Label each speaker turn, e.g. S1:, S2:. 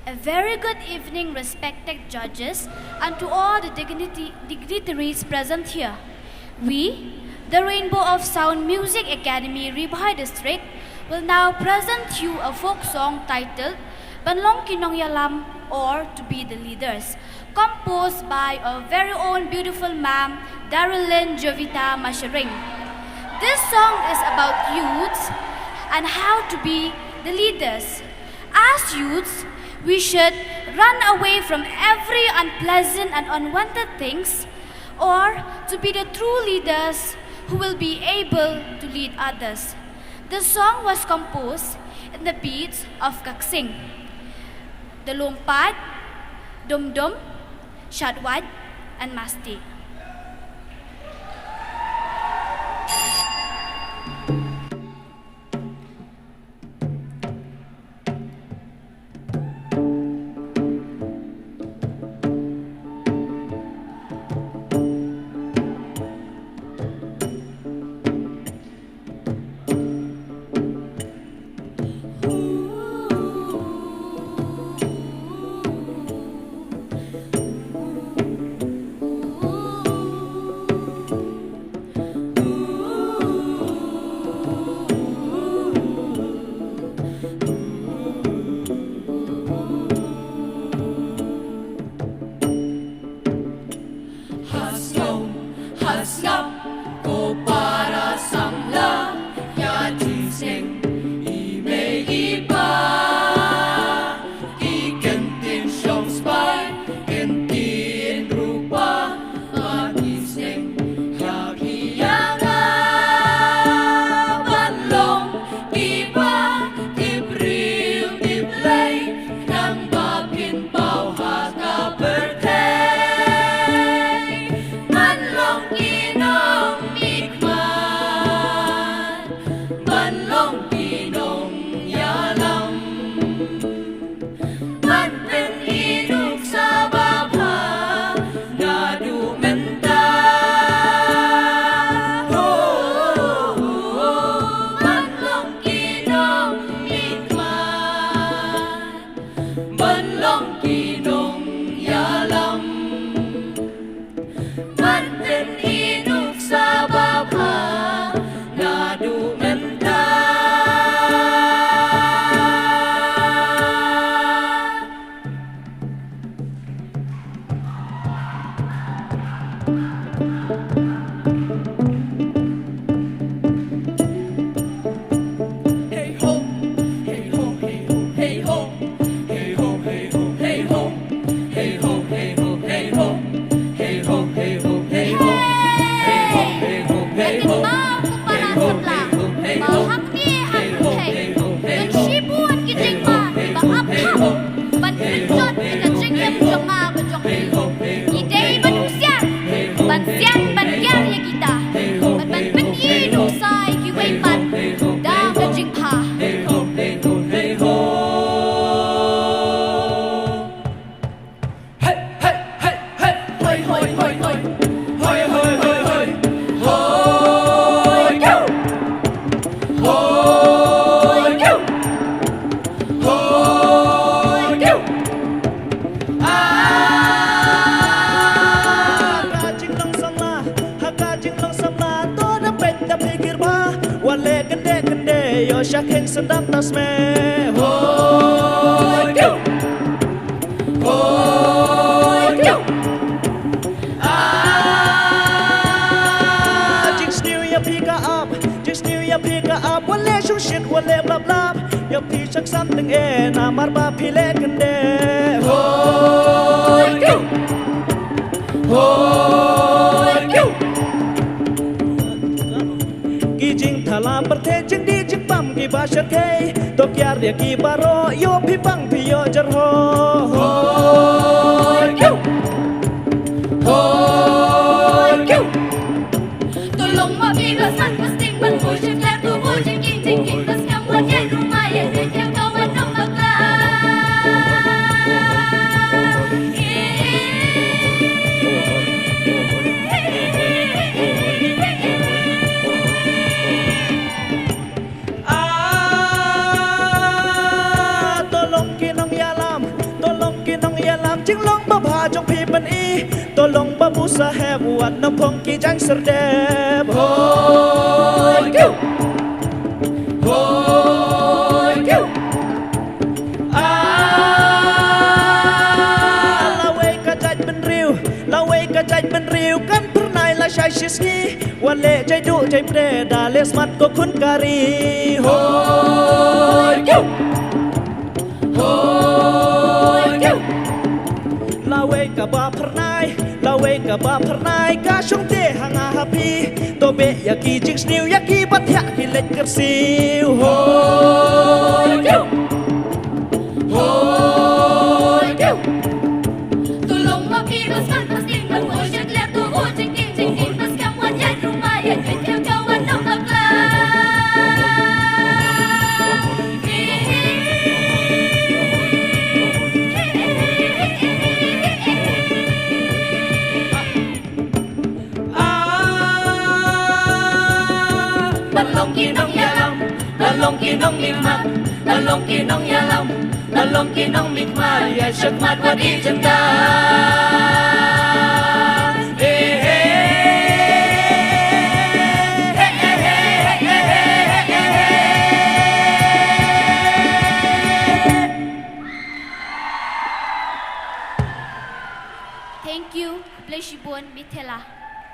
S1: A very good evening, respected judges, and to all the dignitaries present here. We, the Rainbow of Sound Music Academy, Ribhai District, will now present you a folk song titled Banlong Kinong Yalam, or To Be the Leaders, composed by our very own beautiful ma'am, Darilyn Jovita Masharing. This song is about youths and how to be the leaders. As youths, we should run away from every unpleasant and unwanted things, or to be the true leaders who will be able to lead others. The song was composed in the beats of Kaksing, the Lompat, Dum Dum, Shadwad, and Masti.
S2: Shaking sedap tasme, hoi kyu, hoi kyu. Just new ya pick up, just new ya pick up. Wale shung shit, wale blah blah. Ya pick something in, amar ba pile kende, hoi kyu, hoi kyu. Kijing thala perthe jing di jing pam ki bashat ke to kyar ya ki baro yo phi bang phi yo jar ho hoi kyu hoi kyu
S1: To long ma bi ga san ko sting ban ko je klar to bo je king ting king tas kam wa ye ru ma ye se kem to wa no ma ka
S2: tolong kinong yalam saheb wat no phong ki jang serdeb hoi kiu hoi kiu la wei ka jaj ben riu la wei ka jaj ben riu kan pernai la shai shisniวันเล่ใจดุใจเปรดาเลสมัดก็คุ้นการีโฮยกิ้วโฮยกิ้วลาเวกับบาพรนายลาเวกับบาพรนายกาชงเตหังอาฮาพีโตเบยากีจิงสนิวยากีบัตยากีเล็กกับซิวโฮยกิ้วโฮยกิ้ว
S1: ตุลงมาพีก็สั่นมาสิ่งมันโหยเช็ดแล้วตัวโหยจริงจริงจริงจริงมันกำวันยันรู้มาอย่าเป็นเที่ยวเจ้าวันน้องตะกลาบัลลงกีน้องยาลำบัลลงกีน้องมิกมาบัลลงกีน้องยาลำบัลลงกีน้องมิกมาอย่าชักมาดว่าดีจังตาThank you, Bleshibon Mithela.